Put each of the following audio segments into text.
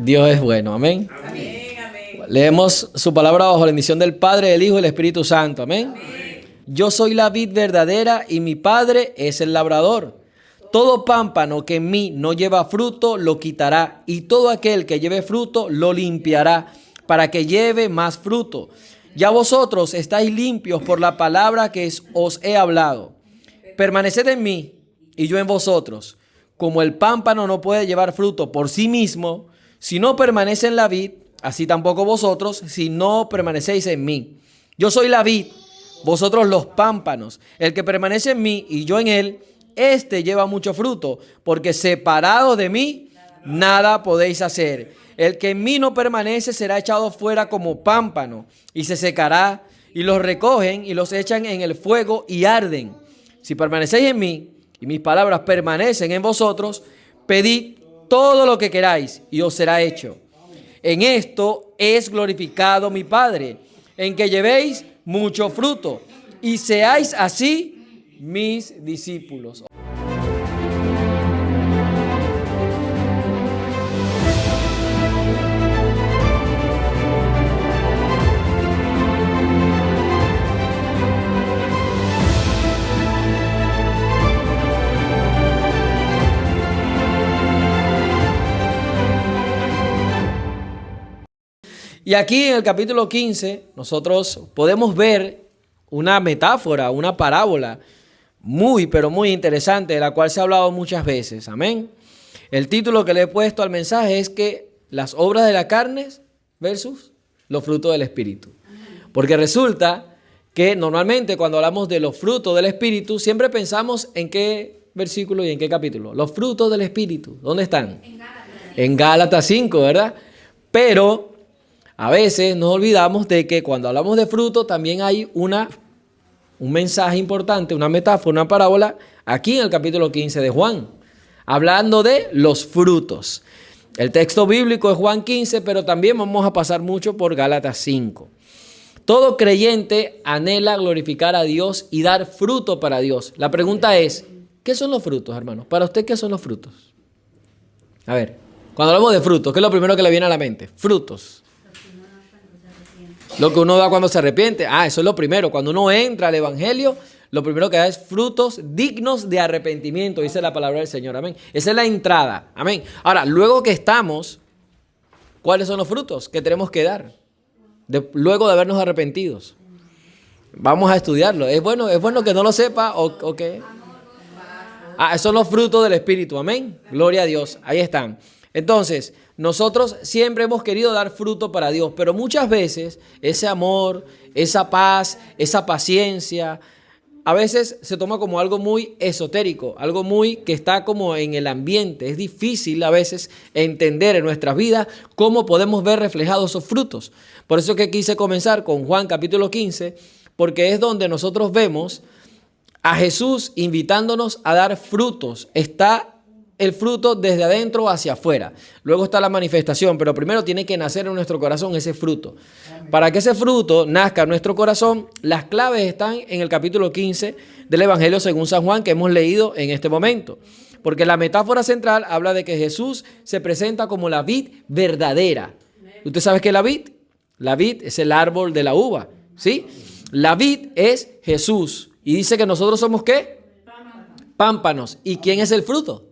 Dios es bueno. Amén. Amén, amén. Leemos su palabra bajo la bendición del Padre, del Hijo y del Espíritu Santo. Amén. Yo soy la vid verdadera y mi Padre es el labrador. Todo pámpano que en mí no lleva fruto lo quitará, y todo aquel que lleve fruto lo limpiará, para que lleve más fruto. Ya vosotros estáis limpios por la palabra que os he hablado. Permaneced en mí y yo en vosotros. Como el pámpano no puede llevar fruto por sí mismo, si no permanece en la vid, así tampoco vosotros, si no permanecéis en mí. Yo soy la vid, vosotros los pámpanos. El que permanece en mí y yo en él, este lleva mucho fruto, porque separado de mí, nada podéis hacer. El que en mí no permanece será echado fuera como pámpano, y se secará, y los recogen y los echan en el fuego y arden. Si permanecéis en mí, y mis palabras permanecen en vosotros, pedid todo lo que queráis, y os será hecho. En esto es glorificado mi Padre, en que llevéis mucho fruto, y seáis así mis discípulos. Y aquí en el capítulo 15 nosotros podemos ver una metáfora, una parábola muy, pero muy interesante, de la cual se ha hablado muchas veces. Amén. El título que le he puesto al mensaje es que las obras de la carne versus los frutos del Espíritu. Porque resulta que normalmente cuando hablamos de los frutos del Espíritu, siempre pensamos en qué versículo y en qué capítulo. Los frutos del Espíritu, ¿dónde están? En Gálatas 5, ¿verdad? Pero a veces nos olvidamos de que cuando hablamos de fruto también hay un mensaje importante, una metáfora, una parábola, aquí en el capítulo 15 de Juan, hablando de los frutos. El texto bíblico es Juan 15, pero también vamos a pasar mucho por Gálatas 5. Todo creyente anhela glorificar a Dios y dar fruto para Dios. La pregunta es, ¿qué son los frutos, hermanos? Para usted, ¿qué son los frutos? A ver, cuando hablamos de frutos, ¿qué es lo primero que le viene a la mente? Frutos. Lo que uno da cuando se arrepiente. Eso es lo primero. Cuando uno entra al evangelio, lo primero que da es frutos dignos de arrepentimiento, dice la palabra del Señor. Amén. Esa es la entrada. Amén. Ahora, luego que estamos, ¿cuáles son los frutos que tenemos que dar? Luego de habernos arrepentidos. Vamos a estudiarlo. ¿Es bueno que no lo sepa o qué? Esos son los frutos del Espíritu. Amén. Gloria a Dios. Ahí están. Entonces, nosotros siempre hemos querido dar fruto para Dios, pero muchas veces ese amor, esa paz, esa paciencia, a veces se toma como algo muy esotérico, algo muy que está como en el ambiente. Es difícil a veces entender en nuestras vidas cómo podemos ver reflejados esos frutos. Por eso que quise comenzar con Juan capítulo 15, porque es donde nosotros vemos a Jesús invitándonos a dar frutos. Está el fruto desde adentro hacia afuera. Luego está la manifestación, pero primero tiene que nacer en nuestro corazón ese fruto. Para que ese fruto nazca en nuestro corazón, las claves están en el capítulo 15 del Evangelio según San Juan que hemos leído en este momento. Porque la metáfora central habla de que Jesús se presenta como la vid verdadera. ¿Usted sabe qué es la vid? La vid es el árbol de la uva, ¿sí? La vid es Jesús. Y dice que nosotros somos ¿qué? Pámpanos. ¿Y quién es el fruto?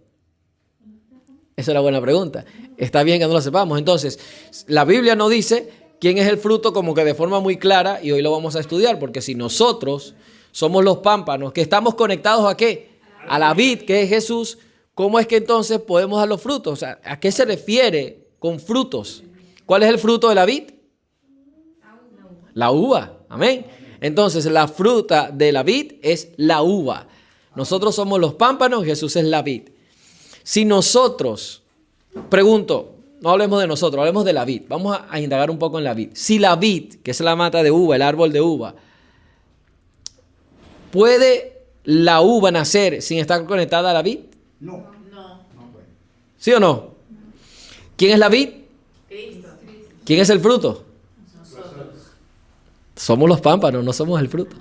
Esa es la buena pregunta. Está bien que no lo sepamos. Entonces, la Biblia no dice quién es el fruto como que de forma muy clara, y hoy lo vamos a estudiar, porque si nosotros somos los pámpanos, que estamos conectados ¿a qué? A la vid, que es Jesús, ¿cómo es que entonces podemos dar los frutos? O sea, ¿a qué se refiere con frutos? ¿Cuál es el fruto de la vid? La uva. Amén. Entonces, la fruta de la vid es la uva. Nosotros somos los pámpanos, Jesús es la vid. Si nosotros, pregunto, no hablemos de nosotros, hablemos de la vid. Vamos a indagar un poco en la vid. Si la vid, que es la mata de uva, el árbol de uva, ¿puede la uva nacer sin estar conectada a la vid? No. ¿Sí o no? ¿Quién es la vid? Cristo. ¿Quién es el fruto? Somos los pámpanos, no somos el fruto.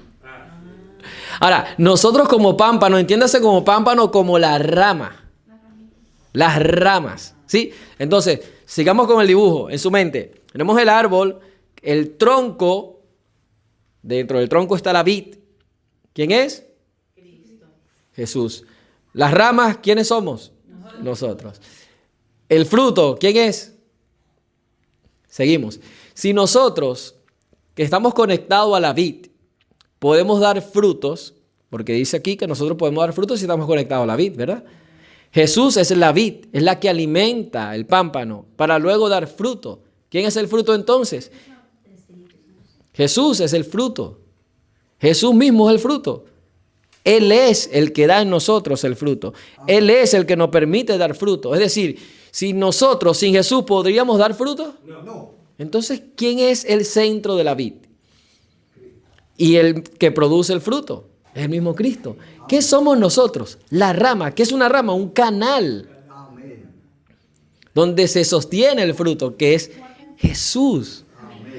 Ahora, nosotros como pámpano, entiéndase como pámpano como la rama. Las ramas. ¿Sí? Entonces, sigamos con el dibujo en su mente. Tenemos el árbol, el tronco, dentro del tronco está la vid. ¿Quién es? Cristo. Jesús. Las ramas, ¿quiénes somos? Nosotros. El fruto, ¿quién es? Seguimos. Si nosotros, que estamos conectados a la vid, podemos dar frutos, porque dice aquí que nosotros podemos dar frutos si estamos conectados a la vid, ¿verdad? Jesús es la vid, es la que alimenta el pámpano para luego dar fruto. ¿Quién es el fruto entonces? Jesús es el fruto. Jesús mismo es el fruto. Él es el que da en nosotros el fruto. Él es el que nos permite dar fruto. Es decir, si nosotros sin Jesús podríamos dar fruto, No. entonces ¿quién es el centro de la vid? Y el que produce el fruto es el mismo Cristo. ¿Qué somos nosotros? La rama. ¿Qué es una rama? Un canal Amén. donde se sostiene el fruto, que es Jesús.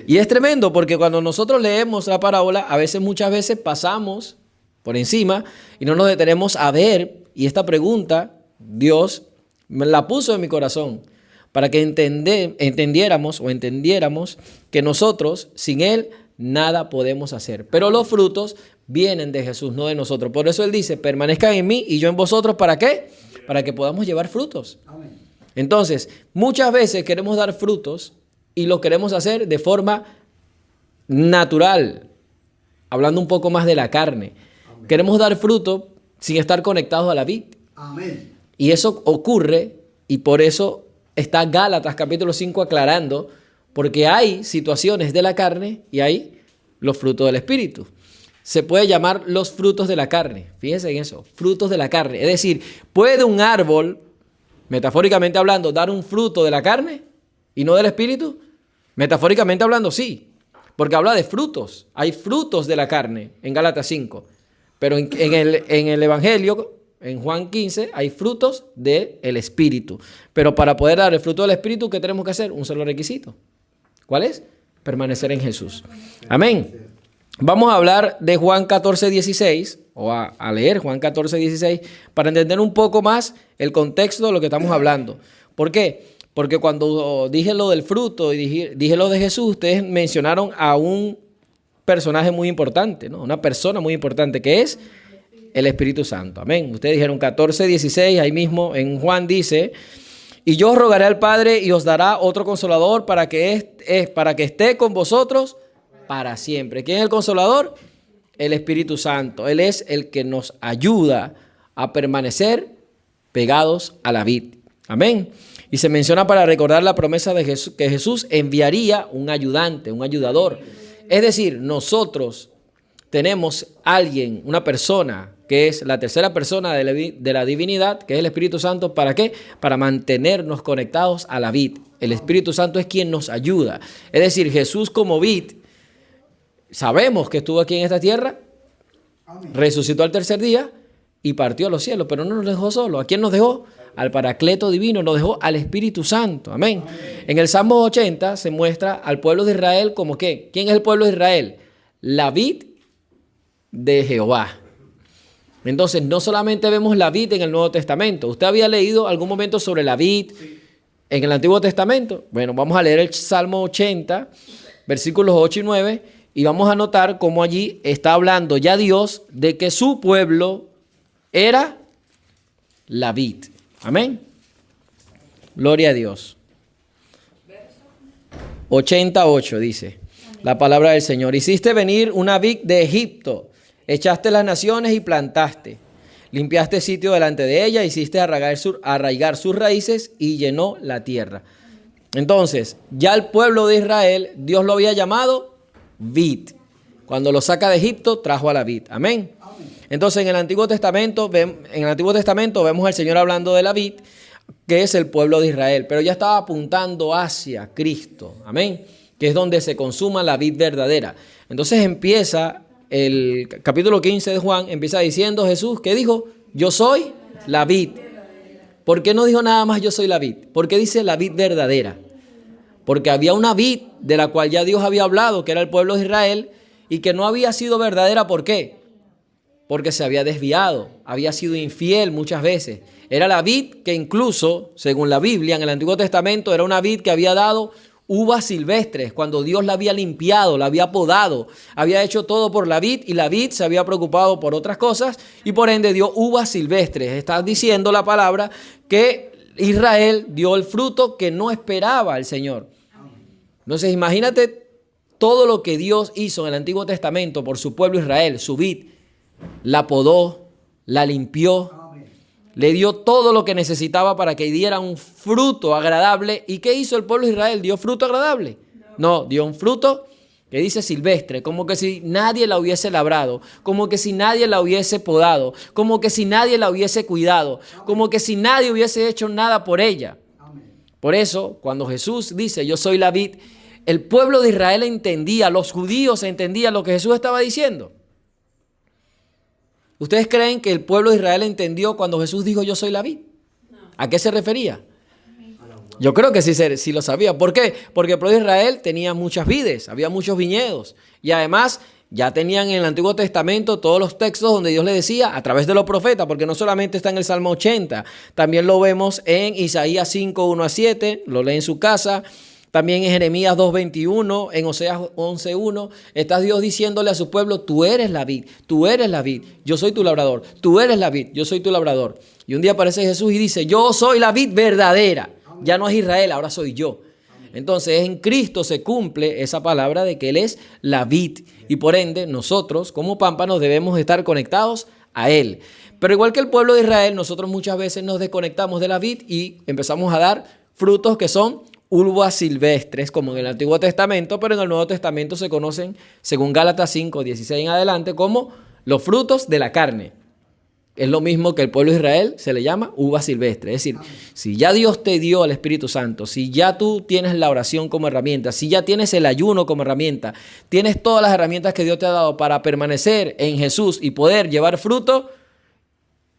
Y es tremendo porque cuando nosotros leemos la parábola, a veces, muchas veces pasamos por encima y no nos detenemos a ver. Y esta pregunta, Dios me la puso en mi corazón para que entendiéramos que nosotros sin Él nada podemos hacer. Pero los frutos vienen de Jesús, no de nosotros. Por eso Él dice, permanezcan en mí y yo en vosotros. ¿Para qué? Para que podamos llevar frutos. Amén. Entonces, muchas veces queremos dar frutos y lo queremos hacer de forma natural, hablando un poco más de la carne. Amén. Queremos dar fruto sin estar conectados a la vid. Amén. Y eso ocurre, y por eso está Gálatas capítulo 5 aclarando, porque hay situaciones de la carne y hay los frutos del Espíritu. Se puede llamar los frutos de la carne. Fíjense en eso, frutos de la carne. Es decir, ¿puede un árbol, metafóricamente hablando, dar un fruto de la carne y no del Espíritu? Metafóricamente hablando, sí, porque habla de frutos. Hay frutos de la carne en Gálatas 5, pero en el Evangelio, en Juan 15, hay frutos del Espíritu. Pero para poder dar el fruto del Espíritu, ¿qué tenemos que hacer? Un solo requisito. ¿Cuál es? Permanecer en Jesús. Amén. Vamos a hablar de Juan 14, 16, o a leer Juan 14, 16, para entender un poco más el contexto de lo que estamos hablando. ¿Por qué? Porque cuando dije lo del fruto y dije lo de Jesús, ustedes mencionaron a un personaje muy importante, ¿no? Una persona muy importante, que es el Espíritu Santo. Amén. Ustedes dijeron 14, 16, ahí mismo en Juan dice, y yo os rogaré al Padre y os dará otro consolador para que esté con vosotros para siempre. ¿Quién es el consolador? El Espíritu Santo. Él es el que nos ayuda a permanecer pegados a la vid. Amén. Y se menciona para recordar la promesa de Jesús, que Jesús enviaría un ayudante, un ayudador. Es decir, nosotros tenemos alguien, una persona, que es la tercera persona de la divinidad, que es el Espíritu Santo. ¿Para qué? Para mantenernos conectados a la vid. El Espíritu Santo es quien nos ayuda. Es decir, Jesús como vid, sabemos que estuvo aquí en esta tierra, Amén. resucitó al tercer día y partió a los cielos, pero no nos dejó solo. ¿A quién nos dejó? Al Paracleto Divino, nos dejó al Espíritu Santo. Amén. En el Salmo 80 se muestra al pueblo de Israel como ¿qué? ¿Quién es el pueblo de Israel? La vid de Jehová. Entonces, no solamente vemos la vid en el Nuevo Testamento. ¿Usted había leído algún momento sobre la vid en el Antiguo Testamento? Bueno, vamos a leer el Salmo 80, versículos 8 y 9, y vamos a notar cómo allí está hablando ya Dios de que su pueblo era la vid. Amén. Gloria a Dios. 88 dice la palabra del Señor. Hiciste venir una vid de Egipto, echaste las naciones y plantaste. Limpiaste sitio delante de ella, hiciste arraigar sus raíces y llenó la tierra. Entonces, ya el pueblo de Israel, Dios lo había llamado vid. Cuando lo saca de Egipto, trajo a la vid. Amén. Entonces, en el Antiguo Testamento vemos al Señor hablando de la vid, que es el pueblo de Israel, pero ya estaba apuntando hacia Cristo. Amén. Que es donde se consuma la vid verdadera. Entonces empieza el capítulo 15 de Juan, empieza diciendo Jesús, ¿qué dijo? Yo soy la vid. ¿Por qué no dijo nada más yo soy la vid? ¿Por qué dice la vid verdadera? Porque había una vid de la cual ya Dios había hablado, que era el pueblo de Israel, y que no había sido verdadera. ¿Por qué? porque se había desviado, había sido infiel muchas veces. Era la vid que incluso, según la Biblia, en el Antiguo Testamento, era una vid que había dado uvas silvestres, cuando Dios la había limpiado, la había podado, había hecho todo por la vid y la vid se había preocupado por otras cosas y por ende dio uvas silvestres. Está diciendo la palabra que Israel dio el fruto que no esperaba el Señor. Entonces imagínate todo lo que Dios hizo en el Antiguo Testamento por su pueblo Israel, su vid, la podó, la limpió, le dio todo lo que necesitaba para que diera un fruto agradable. ¿Y qué hizo el pueblo de Israel? ¿Dio fruto agradable? No, dio un fruto que dice silvestre, como que si nadie la hubiese labrado, como que si nadie la hubiese podado, como que si nadie la hubiese cuidado, como que si nadie hubiese hecho nada por ella. Por eso, cuando Jesús dice, yo soy la vid, el pueblo de Israel entendía, los judíos entendían lo que Jesús estaba diciendo. ¿Ustedes creen que el pueblo de Israel entendió cuando Jesús dijo yo soy la vid? No. ¿A qué se refería? Yo creo que sí lo sabía. ¿Por qué? Porque el pueblo de Israel tenía muchas vides, había muchos viñedos. Y además ya tenían en el Antiguo Testamento todos los textos donde Dios le decía a través de los profetas, porque no solamente está en el Salmo 80, también lo vemos en Isaías 5, 1 a 7, lo lee en su casa. También en Jeremías 2:21, en Oseas 11:1, está Dios diciéndole a su pueblo, tú eres la vid, yo soy tu labrador, tú eres la vid, yo soy tu labrador. Y un día aparece Jesús y dice, yo soy la vid verdadera, ya no es Israel, ahora soy yo. Entonces en Cristo se cumple esa palabra de que Él es la vid y por ende nosotros como pámpanos debemos estar conectados a Él. Pero igual que el pueblo de Israel, nosotros muchas veces nos desconectamos de la vid y empezamos a dar frutos que son uvas silvestres, como en el Antiguo Testamento, pero en el Nuevo Testamento se conocen, según Gálatas 5, 16 en adelante, como los frutos de la carne. Es lo mismo que el pueblo de Israel se le llama uva silvestre. Es decir, si ya Dios te dio al Espíritu Santo, si ya tú tienes la oración como herramienta, si ya tienes el ayuno como herramienta, tienes todas las herramientas que Dios te ha dado para permanecer en Jesús y poder llevar fruto,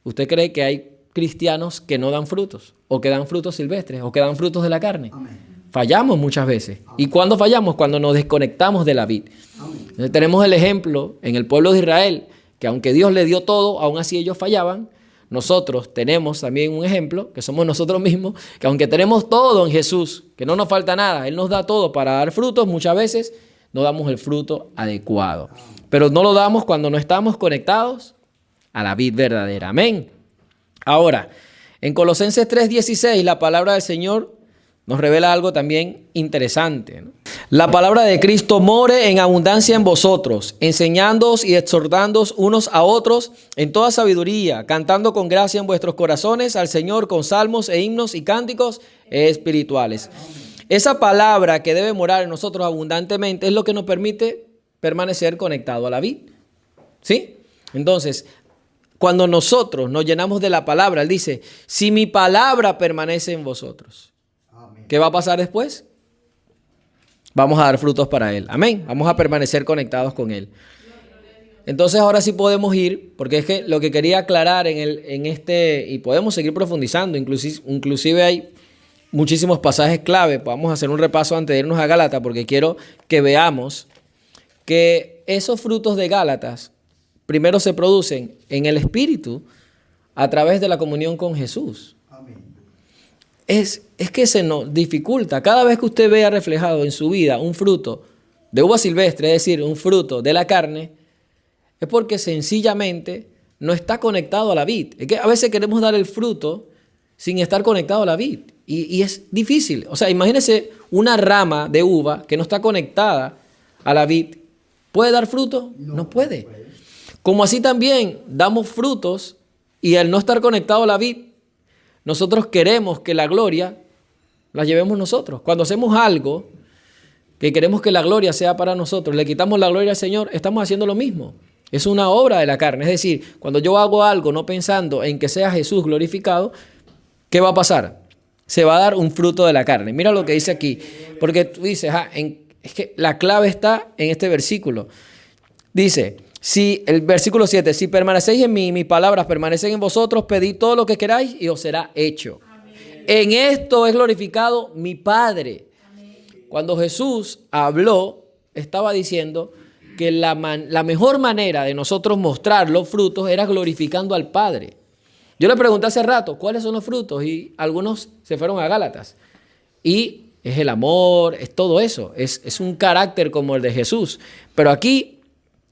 ¿usted cree que hay cristianos que no dan frutos, o que dan frutos silvestres, o que dan frutos de la carne? Amén. Fallamos muchas veces. Amén. ¿Y cuándo fallamos? Cuando nos desconectamos de la vid. Entonces, tenemos el ejemplo en el pueblo de Israel, que aunque Dios le dio todo, aún así ellos fallaban. Nosotros tenemos también un ejemplo, que somos nosotros mismos, que aunque tenemos todo en Jesús, que no nos falta nada, Él nos da todo para dar frutos, muchas veces no damos el fruto adecuado. Pero no lo damos cuando no estamos conectados a la vid verdadera. Amén. Ahora, en Colosenses 3:16, la palabra del Señor nos revela algo también interesante, ¿no? La palabra de Cristo more en abundancia en vosotros, enseñándoos y exhortándoos unos a otros en toda sabiduría, cantando con gracia en vuestros corazones al Señor con salmos e himnos y cánticos espirituales. Esa palabra que debe morar en nosotros abundantemente es lo que nos permite permanecer conectado a la vid. ¿Sí? Entonces, cuando nosotros nos llenamos de la palabra, Él dice, si mi palabra permanece en vosotros, ¿qué va a pasar después? Vamos a dar frutos para Él. Amén. Vamos a permanecer conectados con Él. Entonces ahora sí podemos ir, porque es que lo que quería aclarar y podemos seguir profundizando, inclusive hay muchísimos pasajes clave. Vamos a hacer un repaso antes de irnos a Gálatas, porque quiero que veamos que esos frutos de Gálatas primero se producen en el Espíritu a través de la comunión con Jesús. Amén. Es que se nos dificulta. Cada vez que usted vea reflejado en su vida un fruto de uva silvestre, es decir, un fruto de la carne, es porque sencillamente no está conectado a la vid. Es que a veces queremos dar el fruto sin estar conectado a la vid. Y es difícil. O sea, imagínese una rama de uva que no está conectada a la vid. ¿Puede dar fruto? No puede. Como así también damos frutos y al no estar conectado a la vid, nosotros queremos que la gloria la llevemos nosotros. Cuando hacemos algo que queremos que la gloria sea para nosotros, le quitamos la gloria al Señor, estamos haciendo lo mismo. Es una obra de la carne. Es decir, cuando yo hago algo no pensando en que sea Jesús glorificado, ¿qué va a pasar? Se va a dar un fruto de la carne. Mira lo que dice aquí. Porque tú dices, es que la clave está en este versículo. Dice, el versículo 7, si permanecéis en mí, mis palabras permanecen en vosotros, pedid todo lo que queráis y os será hecho. Amén. En esto es glorificado mi Padre. Amén. Cuando Jesús habló, estaba diciendo que la mejor manera de nosotros mostrar los frutos era glorificando al Padre. Yo le pregunté hace rato, ¿cuáles son los frutos? Y algunos se fueron a Gálatas. Y es el amor, es todo eso. Es un carácter como el de Jesús. Pero aquí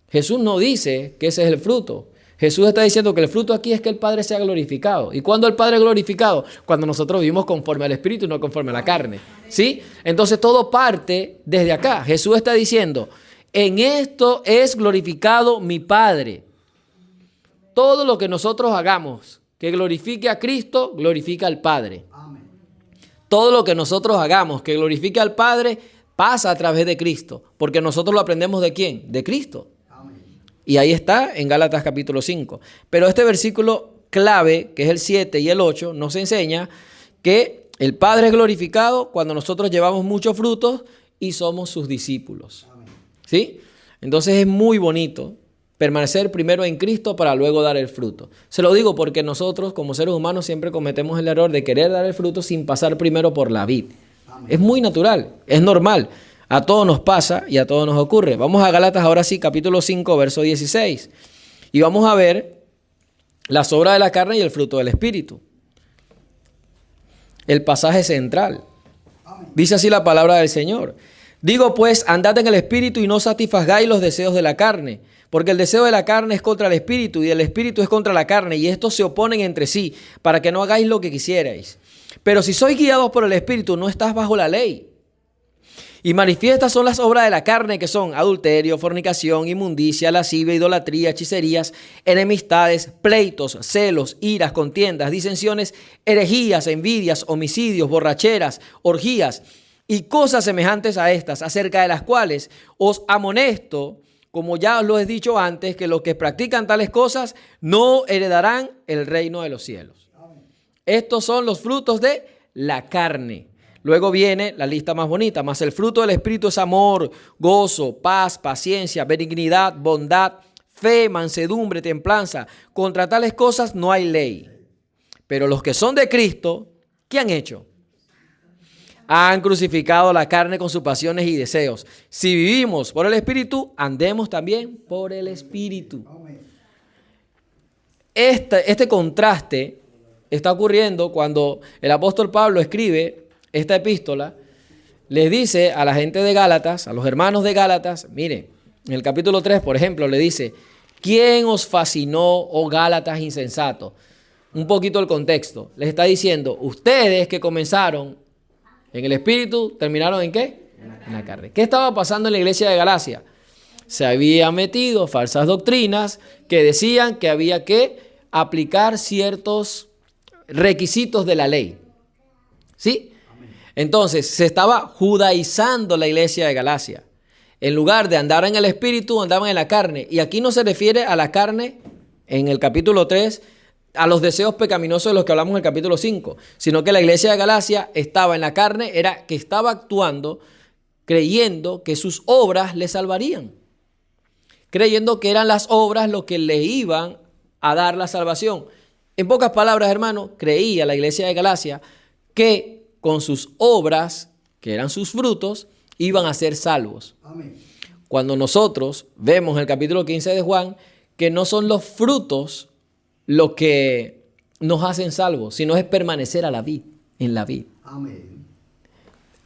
Jesús no dice que ese es el fruto. Jesús está diciendo que el fruto aquí es que el Padre sea glorificado. ¿Y cuándo el Padre es glorificado? Cuando nosotros vivimos conforme al Espíritu y no conforme a la carne. ¿Sí? Entonces todo parte desde acá. Jesús está diciendo, en esto es glorificado mi Padre. Todo lo que nosotros hagamos que glorifique a Cristo, glorifica al Padre. Amén. Todo lo que nosotros hagamos que glorifique al Padre, pasa a través de Cristo. Porque nosotros lo aprendemos ¿de quién? De Cristo. Y ahí está en Gálatas capítulo 5. Pero este versículo clave, que es el 7 y el 8, nos enseña que el Padre es glorificado cuando nosotros llevamos muchos frutos y somos sus discípulos. ¿Sí? Entonces es muy bonito permanecer primero en Cristo para luego dar el fruto. Se lo digo porque nosotros como seres humanos siempre cometemos el error de querer dar el fruto sin pasar primero por la vid. Es muy natural, es normal. A todos nos pasa y a todos nos ocurre. Vamos a Gálatas ahora sí, capítulo 5, verso 16. Y vamos a ver las obras de la carne y el fruto del Espíritu. El pasaje central. Dice así la palabra del Señor. Digo pues, andad en el Espíritu y no satisfagáis los deseos de la carne. Porque el deseo de la carne es contra el Espíritu y el Espíritu es contra la carne. Y estos se oponen entre sí para que no hagáis lo que quisierais. Pero si sois guiados por el Espíritu, no estás bajo la ley. Y manifiestas son las obras de la carne, que son adulterio, fornicación, inmundicia, lascivia, idolatría, hechicerías, enemistades, pleitos, celos, iras, contiendas, disensiones, herejías, envidias, homicidios, borracheras, orgías y cosas semejantes a estas, acerca de las cuales os amonesto, como ya os lo he dicho antes, que los que practican tales cosas no heredarán el reino de los cielos. Estos son los frutos de la carne. Luego viene la lista más bonita, más el fruto del Espíritu es amor, gozo, paz, paciencia, benignidad, bondad, fe, mansedumbre, templanza. Contra tales cosas no hay ley. Pero los que son de Cristo, ¿qué han hecho? Han crucificado la carne con sus pasiones y deseos. Si vivimos por el Espíritu, andemos también por el Espíritu. Este contraste está ocurriendo cuando el apóstol Pablo escribe esta epístola. Les dice a la gente de Gálatas, a los hermanos de Gálatas, mire, en el capítulo 3, por ejemplo, le dice, ¿quién os fascinó, oh Gálatas insensatos? Un poquito el contexto. Les está diciendo, ustedes que comenzaron en el Espíritu, ¿terminaron en qué? En la carne. ¿Qué estaba pasando en la iglesia de Galacia? Se habían metido falsas doctrinas que decían que había que aplicar ciertos requisitos de la ley. ¿Sí? Entonces, se estaba judaizando la iglesia de Galacia. En lugar de andar en el Espíritu, andaban en la carne. Y aquí no se refiere a la carne, en el capítulo 3, a los deseos pecaminosos de los que hablamos en el capítulo 5, sino que la iglesia de Galacia estaba en la carne, era que estaba actuando creyendo que sus obras le salvarían. Creyendo que eran las obras lo que le iban a dar la salvación. En pocas palabras, hermano, creía la iglesia de Galacia que con sus obras, que eran sus frutos, iban a ser salvos. Amén. Cuando nosotros vemos en el capítulo 15 de Juan que no son los frutos lo que nos hacen salvos, sino es permanecer a la vid, en la vid. Amén.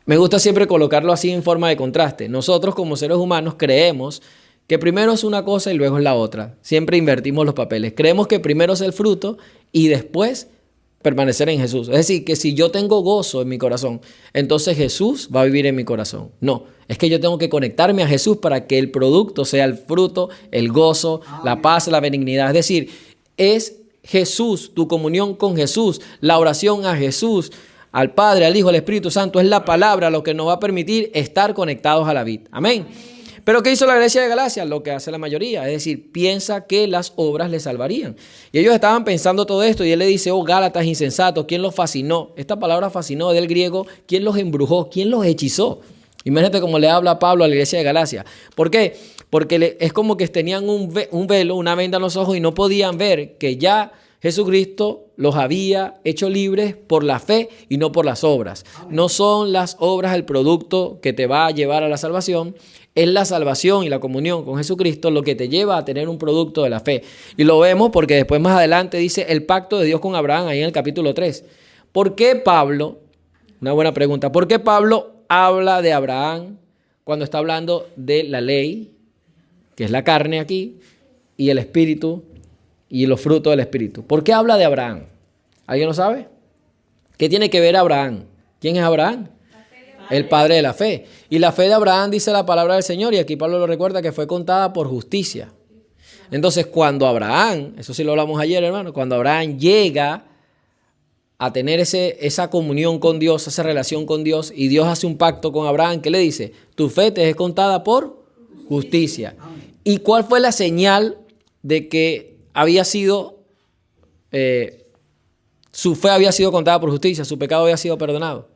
Me gusta siempre colocarlo así en forma de contraste. Nosotros como seres humanos creemos que primero es una cosa y luego es la otra. Siempre invertimos los papeles. Creemos que primero es el fruto y después permanecer en Jesús. Es decir, que si yo tengo gozo en mi corazón, entonces Jesús va a vivir en mi corazón. No, es que yo tengo que conectarme a Jesús para que el producto sea el fruto, el gozo, la paz, la benignidad. Es decir, es Jesús, tu comunión con Jesús, la oración a Jesús, al Padre, al Hijo, al Espíritu Santo, es la palabra lo que nos va a permitir estar conectados a la vid. Amén. Pero ¿qué hizo la iglesia de Galacia? Lo que hace la mayoría, es decir, piensa que las obras le salvarían. Y ellos estaban pensando todo esto y él le dice, oh Gálatas insensatos, ¿quién los fascinó? Esta palabra fascinó del griego, ¿quién los embrujó? ¿Quién los hechizó? Imagínate cómo le habla Pablo a la iglesia de Galacia. ¿Por qué? Porque es como que tenían un velo, una venda en los ojos y no podían ver que ya Jesucristo los había hecho libres por la fe y no por las obras. No son las obras el producto que te va a llevar a la salvación, es la salvación y la comunión con Jesucristo lo que te lleva a tener un producto de la fe. Y lo vemos porque después más adelante dice el pacto de Dios con Abraham, ahí en el capítulo 3. ¿Por qué Pablo, una buena pregunta, por qué Pablo habla de Abraham cuando está hablando de la ley, que es la carne aquí, y el espíritu y los frutos del espíritu? ¿Por qué habla de Abraham? ¿Alguien lo sabe? ¿Qué tiene que ver Abraham? ¿Quién es Abraham? El padre de la fe. Y la fe de Abraham, dice la palabra del Señor, y aquí Pablo lo recuerda, que fue contada por justicia. Entonces, cuando Abraham, eso sí lo hablamos ayer, hermano, cuando Abraham llega a tener esa comunión con Dios, esa relación con Dios, y Dios hace un pacto con Abraham, ¿qué le dice? Tu fe te es contada por justicia. ¿Y cuál fue la señal de que había sido, su fe había sido contada por justicia, su pecado había sido perdonado?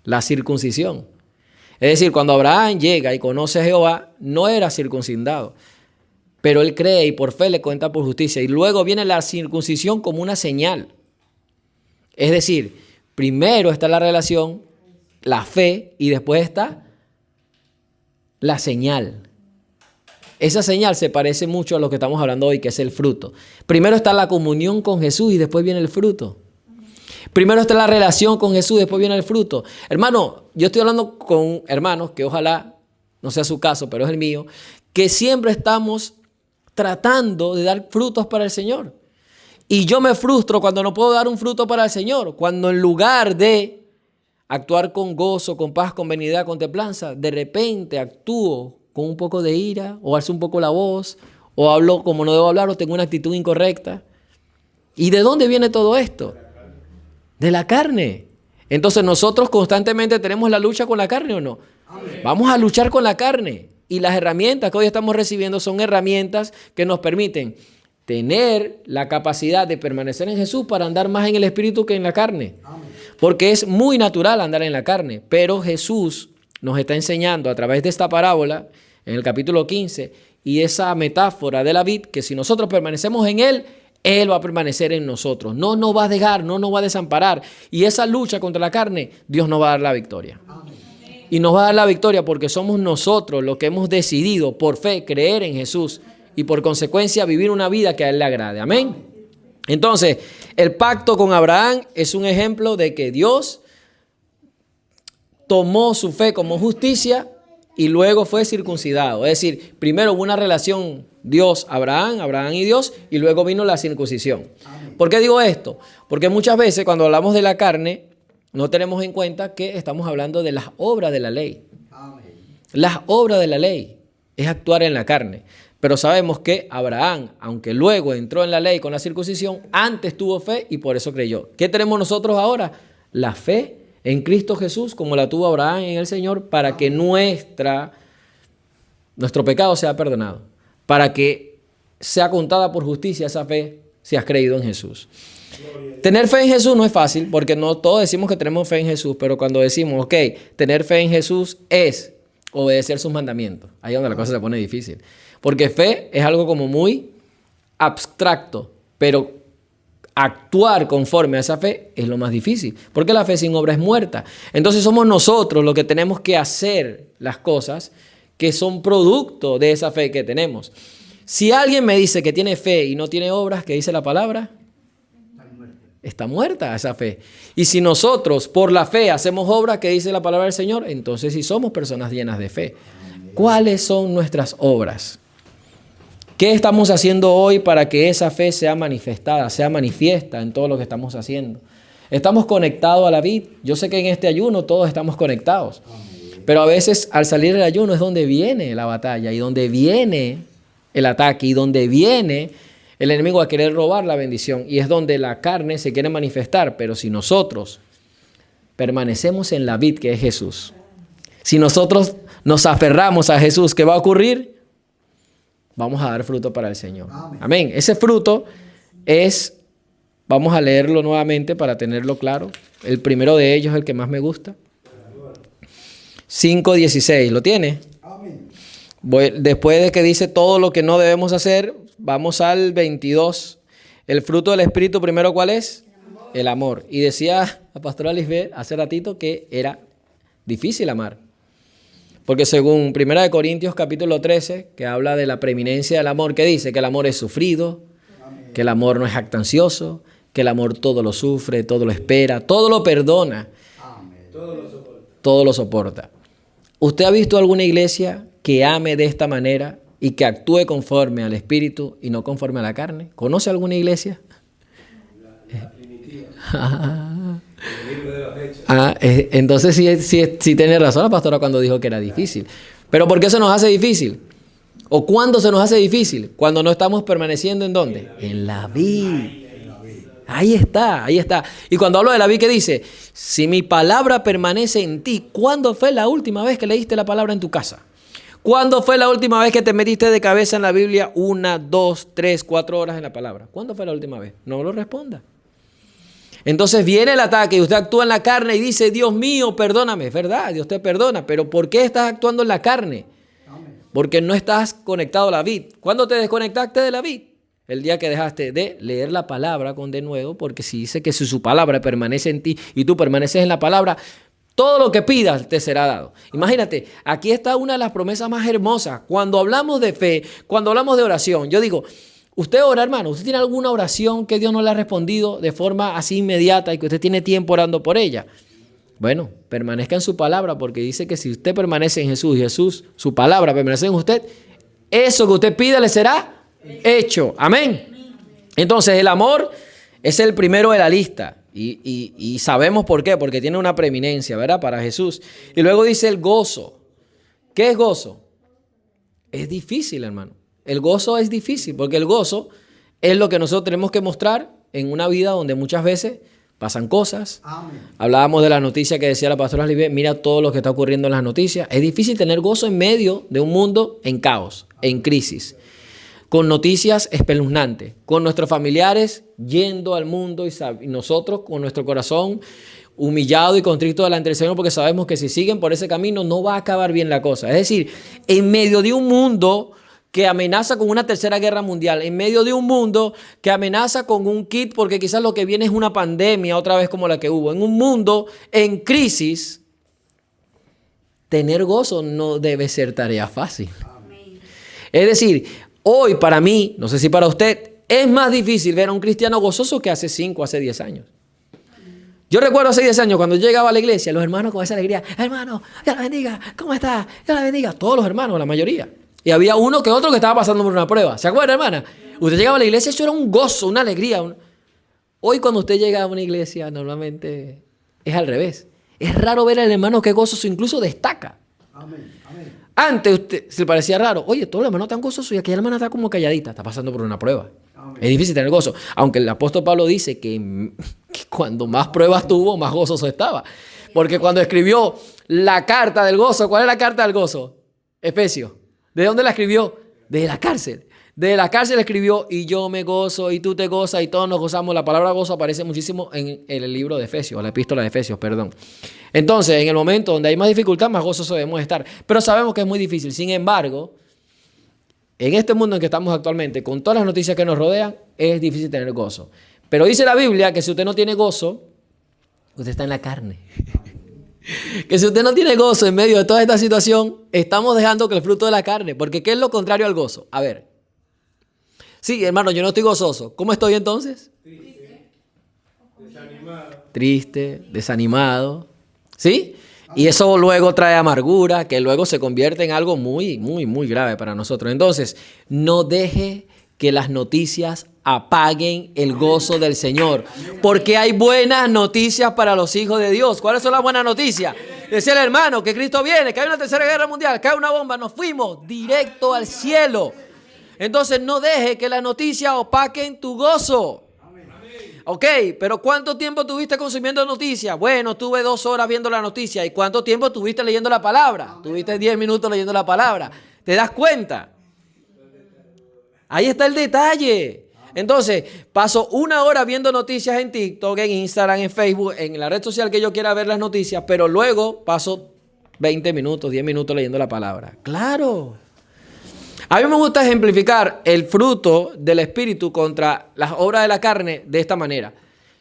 La circuncisión. Es decir, cuando Abraham llega y conoce a Jehová, no era circuncidado, pero él cree y por fe le cuenta por justicia. Y luego viene la circuncisión como una señal. Es decir, primero está la relación, la fe, y después está la señal. Esa señal se parece mucho a lo que estamos hablando hoy, que es el fruto. Primero está la comunión con Jesús y después viene el fruto. Primero está la relación con Jesús, después viene el fruto. Hermano, yo estoy hablando con hermanos, que ojalá no sea su caso, pero es el mío, que siempre estamos tratando de dar frutos para el Señor. Y yo me frustro cuando no puedo dar un fruto para el Señor, cuando en lugar de actuar con gozo, con paz, con benignidad, con templanza, de repente actúo con un poco de ira, o alzo un poco la voz, o hablo como no debo hablar, o tengo una actitud incorrecta. ¿Y de dónde viene todo esto? De la carne. Entonces nosotros constantemente tenemos la lucha con la carne, ¿o no? Amén. Vamos a luchar con la carne. Y las herramientas que hoy estamos recibiendo son herramientas que nos permiten tener la capacidad de permanecer en Jesús para andar más en el espíritu que en la carne. Amén. Porque es muy natural andar en la carne, pero Jesús nos está enseñando a través de esta parábola, en el capítulo 15, y esa metáfora de la vid, que si nosotros permanecemos en Él, Él va a permanecer en nosotros. No nos va a dejar, no nos va a desamparar. Y esa lucha contra la carne, Dios nos va a dar la victoria. Amén. Y nos va a dar la victoria porque somos nosotros los que hemos decidido por fe creer en Jesús y por consecuencia vivir una vida que a Él le agrade. Amén. Entonces, el pacto con Abraham es un ejemplo de que Dios tomó su fe como justicia y luego fue circuncidado. Es decir, primero hubo una relación Dios, Abraham y Dios, y luego vino la circuncisión. Amén. ¿Por qué digo esto? Porque muchas veces cuando hablamos de la carne, no tenemos en cuenta que estamos hablando de las obras de la ley. Amén. Las obras de la ley es actuar en la carne. Pero sabemos que Abraham, aunque luego entró en la ley con la circuncisión, antes tuvo fe y por eso creyó. ¿Qué tenemos nosotros ahora? La fe en Cristo Jesús, como la tuvo Abraham en el Señor, para que nuestro pecado sea perdonado, para que sea contada por justicia esa fe si has creído en Jesús. Tener fe en Jesús no es fácil, porque no todos decimos que tenemos fe en Jesús, pero cuando decimos, ok, tener fe en Jesús es obedecer sus mandamientos, ahí es donde la cosa se pone difícil, porque fe es algo como muy abstracto, pero actuar conforme a esa fe es lo más difícil, porque la fe sin obra es muerta. Entonces somos nosotros los que tenemos que hacer las cosas que son producto de esa fe que tenemos. Si alguien me dice que tiene fe y no tiene obras, ¿qué dice la palabra? Está muerta esa fe. Y si nosotros por la fe hacemos obras, ¿qué dice la palabra del Señor? Entonces sí somos personas llenas de fe. ¿Cuáles son nuestras obras? ¿Qué estamos haciendo hoy para que esa fe sea manifestada, sea manifiesta en todo lo que estamos haciendo? ¿Estamos conectados a la vid? Yo sé que en este ayuno todos estamos conectados. Pero a veces al salir del ayuno es donde viene la batalla y donde viene el ataque y donde viene el enemigo a querer robar la bendición. Y es donde la carne se quiere manifestar. Pero si nosotros permanecemos en la vid que es Jesús, si nosotros nos aferramos a Jesús, ¿qué va a ocurrir? Vamos a dar fruto para el Señor. Amén. Ese fruto es, vamos a leerlo nuevamente para tenerlo claro. El primero de ellos es el que más me gusta. 5:16. ¿Lo tiene? Amén. Después de que dice todo lo que no debemos hacer, vamos al 22. El fruto del Espíritu primero, ¿cuál es? El amor. Y decía la pastora Lisbeth hace ratito que era difícil amar. Porque según 1 Corintios capítulo 13, que habla de la preeminencia del amor, que dice que el amor es sufrido, que el amor no es jactancioso, que el amor todo lo sufre, todo lo espera, todo lo perdona, todo lo soporta. ¿Usted ha visto alguna iglesia que ame de esta manera y que actúe conforme al Espíritu y no conforme a la carne? ¿Conoce alguna iglesia? La primitiva. El libro de los Hechos. Entonces sí tiene razón la pastora cuando dijo que era difícil. ¿Pero por qué se nos hace difícil? ¿O cuándo se nos hace difícil? Cuando no estamos permaneciendo ¿en dónde? En la vid. Ahí está, ahí está. Y cuando hablo de la vid, ¿qué dice? Si mi palabra permanece en ti, ¿cuándo fue la última vez que leíste la palabra en tu casa? ¿Cuándo fue la última vez que te metiste de cabeza en la Biblia 1, 2, 3, 4 horas en la palabra? ¿Cuándo fue la última vez? No lo responda. Entonces viene el ataque y usted actúa en la carne y dice, Dios mío, perdóname. Es verdad, Dios te perdona, pero ¿por qué estás actuando en la carne? Porque no estás conectado a la vid. ¿Cuándo te desconectaste de la vid? El día que dejaste de leer la palabra con denuedo, porque si dice que si su palabra permanece en ti y tú permaneces en la palabra, todo lo que pidas te será dado. Imagínate, aquí está una de las promesas más hermosas. Cuando hablamos de fe, cuando hablamos de oración, yo digo, usted ora, hermano, ¿usted tiene alguna oración que Dios no le ha respondido de forma así inmediata y que usted tiene tiempo orando por ella? Bueno, permanezca en su palabra, porque dice que si usted permanece en Jesús y Jesús, su palabra permanece en usted, eso que usted pida le será hecho. Amén. Entonces el amor es el primero de la lista y sabemos por qué, porque tiene una preeminencia, ¿verdad? Para Jesús. Y luego dice el gozo. ¿Qué es gozo? Es difícil, hermano. El gozo es difícil porque el gozo es lo que nosotros tenemos que mostrar en una vida donde muchas veces pasan cosas. Amén. Hablábamos de la noticia que decía la pastora Lisbeth, mira todo lo que está ocurriendo en las noticias. Es difícil tener gozo en medio de un mundo en caos, en crisis, con noticias espeluznantes, con nuestros familiares yendo al mundo y nosotros con nuestro corazón humillado y contrito delante del Señor, porque sabemos que si siguen por ese camino no va a acabar bien la cosa. Es decir, en medio de un mundo que amenaza con una tercera guerra mundial, en medio de un mundo que amenaza con un kit, porque quizás lo que viene es una pandemia otra vez como la que hubo, en un mundo en crisis, tener gozo no debe ser tarea fácil. Es decir, hoy para mí, no sé si para usted, es más difícil ver a un cristiano gozoso que hace 5, hace 10 años. Yo recuerdo hace 10 años cuando llegaba a la iglesia, los hermanos con esa alegría, hermano, Dios la bendiga, ¿cómo está? Dios la bendiga. Todos los hermanos, la mayoría. Y había uno que otro que estaba pasando por una prueba. ¿Se acuerda, hermana? Usted llegaba a la iglesia, eso era un gozo, una alegría. Hoy cuando usted llega a una iglesia, normalmente es al revés. Es raro ver al hermano que gozoso, incluso destaca. Amén. Amén. Antes usted se le parecía raro. Oye, todos los hermanos están gozosos y aquella hermana está como calladita. Está pasando por una prueba. Amén. Es difícil tener gozo. Aunque el apóstol Pablo dice que cuando más pruebas tuvo, más gozoso estaba. Porque cuando escribió la carta del gozo, ¿cuál es la carta del gozo? Efesios. ¿De dónde la escribió? De la cárcel. De la cárcel escribió, y yo me gozo, y tú te gozas, y todos nos gozamos. La palabra gozo aparece muchísimo en el libro de Efesios, la epístola de Efesios, perdón. Entonces, en el momento donde hay más dificultad, más gozoso debemos estar. Pero sabemos que es muy difícil. Sin embargo, en este mundo en que estamos actualmente, con todas las noticias que nos rodean, es difícil tener gozo. Pero dice la Biblia que si usted no tiene gozo, usted está en la carne. Que si usted no tiene gozo en medio de toda esta situación, estamos dejando que el fruto de la carne, porque ¿qué es lo contrario al gozo? A ver, sí, hermano, yo no estoy gozoso. ¿Cómo estoy entonces? Triste, desanimado, ¿sí? Y eso luego trae amargura, que luego se convierte en algo muy, muy, muy grave para nosotros. Entonces, no deje que las noticias apaguen el gozo del Señor, porque hay buenas noticias para los hijos de Dios. ¿Cuáles son las buenas noticias? Decía el hermano que Cristo viene, que hay una tercera guerra mundial, que hay una bomba, nos fuimos directo al cielo. Entonces no deje que las noticias opaquen tu gozo. Ok, pero ¿cuánto tiempo tuviste consumiendo noticias? Bueno, tuve 2 horas viendo la noticia. ¿Y cuánto tiempo tuviste leyendo la palabra? Tuviste 10 minutos leyendo la palabra. ¿Te das cuenta? Ahí está el detalle. Entonces, paso 1 hora viendo noticias en TikTok, en Instagram, en Facebook, en la red social que yo quiera ver las noticias, pero luego paso 20 minutos, 10 minutos leyendo la palabra. ¡Claro! A mí me gusta ejemplificar el fruto del Espíritu contra las obras de la carne de esta manera.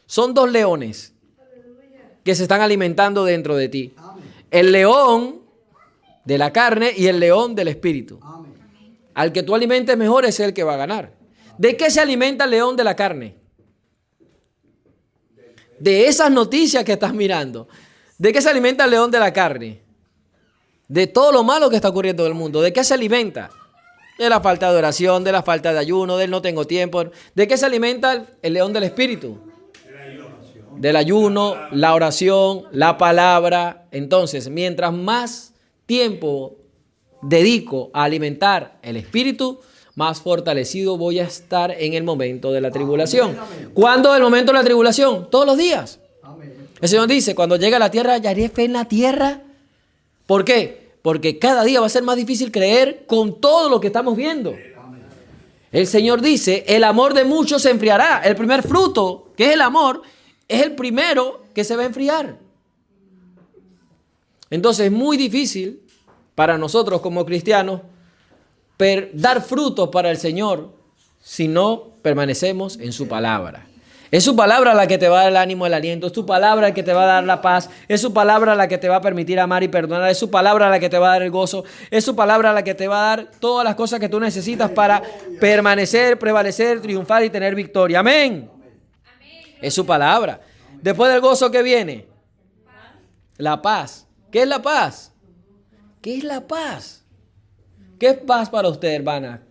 Son dos leones que se están alimentando dentro de ti. Amén. El león de la carne y el león del Espíritu. Amén. Al que tú alimentes mejor es el que va a ganar. ¿De qué se alimenta el león de la carne? De esas noticias que estás mirando. ¿De qué se alimenta el león de la carne? De todo lo malo que está ocurriendo en el mundo. ¿De qué se alimenta? De la falta de oración, de la falta de ayuno, del no tengo tiempo. ¿De qué se alimenta el león del Espíritu? Del ayuno, la oración, la palabra. Entonces, mientras más tiempo dedico a alimentar el Espíritu, más fortalecido voy a estar en el momento de la tribulación. ¿Cuándo es el momento de la tribulación? Todos los días. Amén. El Señor dice, cuando llegue a la tierra, hallaré fe en la tierra. ¿Por qué? Porque cada día va a ser más difícil creer con todo lo que estamos viendo. El Señor dice, el amor de muchos se enfriará. El primer fruto, que es el amor, es el primero que se va a enfriar. Entonces es muy difícil para nosotros como cristianos dar frutos para el Señor si no permanecemos en su palabra. Es su palabra la que te va a dar el ánimo, el aliento. Es su palabra la que te va a dar la paz. Es su palabra la que te va a permitir amar y perdonar. Es su palabra la que te va a dar el gozo. Es su palabra la que te va a dar todas las cosas que tú necesitas para permanecer, prevalecer, triunfar y tener victoria. Amén. Es su palabra. Después del gozo, ¿qué viene? La paz. ¿Qué es la paz? ¿Qué es la paz? ¿Qué es paz para usted,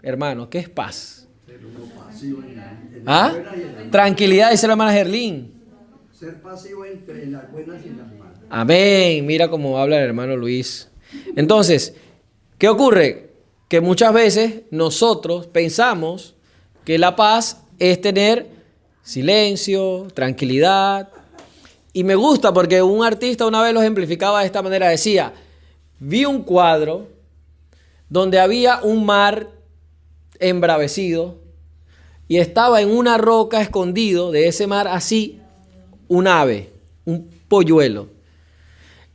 hermano? ¿Qué es paz? Ser uno pasivo en ¿Ah? las buenas y en las malas. Tranquilidad, dice la hermana Gerlín. Ser pasivo entre las buenas y las malas. Amén. Mira cómo habla el hermano Luis. Entonces, ¿qué ocurre? Que muchas veces nosotros pensamos que la paz es tener silencio, tranquilidad. Y me gusta porque un artista una vez lo ejemplificaba de esta manera. Decía, vi un cuadro donde había un mar embravecido y estaba en una roca escondido de ese mar así un ave, un polluelo.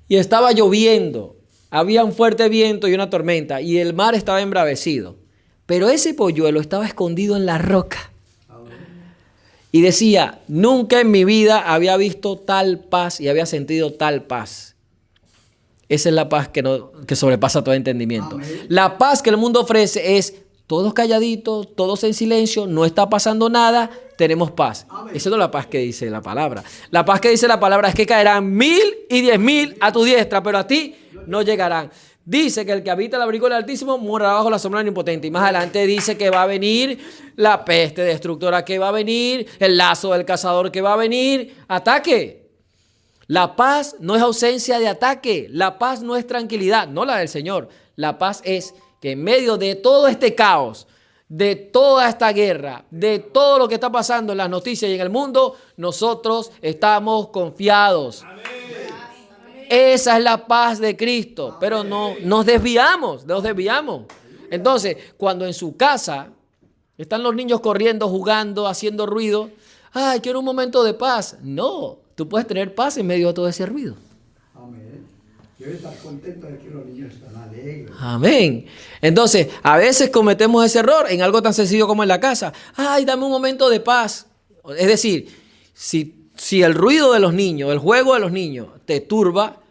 Y estaba lloviendo, había un fuerte viento y una tormenta y el mar estaba embravecido. Pero ese polluelo estaba escondido en la roca. Y decía, nunca en mi vida había visto tal paz y había sentido tal paz. Esa es la paz que sobrepasa todo entendimiento. Amén. La paz que el mundo ofrece es todos calladitos, todos en silencio, no está pasando nada, tenemos paz. Amén. Esa no es la paz que dice la palabra. La paz que dice la palabra es que caerán 1000 y 10,000 a tu diestra, pero a ti no llegarán. Dice que el que habita el abrigo del Altísimo morará bajo la sombra del Omnipotente. Y más adelante dice que va a venir la peste destructora, que va a venir el lazo del cazador, que va a venir ataque. La paz no es ausencia de ataque. La paz no es tranquilidad, no la del Señor. La paz es que en medio de todo este caos, de toda esta guerra, de todo lo que está pasando en las noticias y en el mundo, nosotros estamos confiados. Esa es la paz de Cristo, pero no nos desviamos. Entonces, cuando en su casa están los niños corriendo, jugando, haciendo ruido, ay, quiero un momento de paz. No, tú puedes tener paz en medio de todo ese ruido. Amén. Debe estar contento de que los niños están alegres. Amén. Entonces, a veces cometemos ese error en algo tan sencillo como en la casa. Ay, dame un momento de paz. Es decir, si el ruido de los niños, el juego de los niños te turba,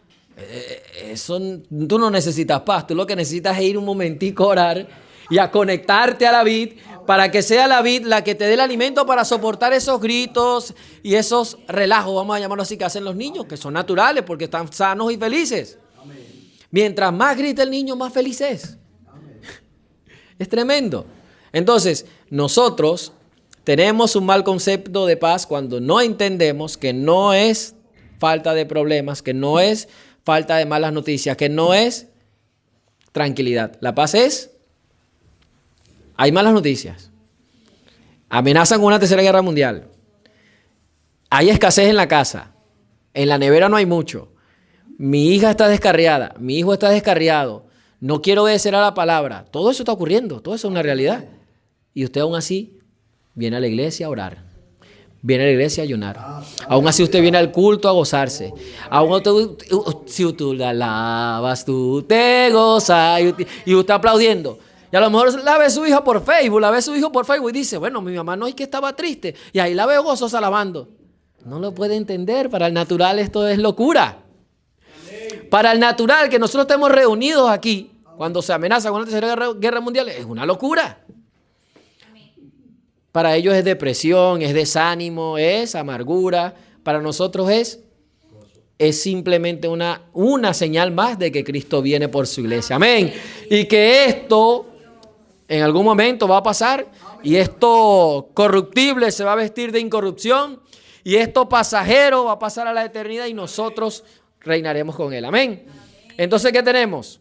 tú no necesitas paz. Tú lo que necesitas es ir un momentico a orar y a conectarte a la vid para que sea la vid la que te dé el alimento para soportar esos gritos y esos relajos, vamos a llamarlo así, que hacen los niños, que son naturales porque están sanos y felices. Mientras más grita el niño, más feliz es. Es tremendo. Entonces, nosotros tenemos un mal concepto de paz cuando no entendemos que no es falta de problemas, que no es falta de malas noticias, que no es tranquilidad. La paz es, hay malas noticias. Amenazan con una tercera guerra mundial. Hay escasez en la casa. En la nevera no hay mucho. Mi hija está descarriada. Mi hijo está descarriado. No quiero obedecer a la palabra. Todo eso está ocurriendo. Todo eso es una realidad. Y usted aún así viene a la iglesia a orar. Viene a la iglesia a ayunar. Aún así usted viene al culto a gozarse. Si tú la alabas, tú te gozas. Y usted aplaudiendo. Y a lo mejor la ve su hijo por Facebook, y dice, bueno, mi mamá no es que estaba triste. Y ahí la veo gozosa alabando. No lo puede entender. Para el natural esto es locura. Para el natural que nosotros estemos reunidos aquí, cuando se amenaza con la tercera guerra mundial, es una locura. Para ellos es depresión, es desánimo, es amargura. Para nosotros es simplemente una señal más de que Cristo viene por su iglesia. Amén. Y que esto en algún momento va a pasar y esto corruptible se va a vestir de incorrupción y esto pasajero va a pasar a la eternidad y nosotros reinaremos con él. Amén. Entonces, ¿qué tenemos?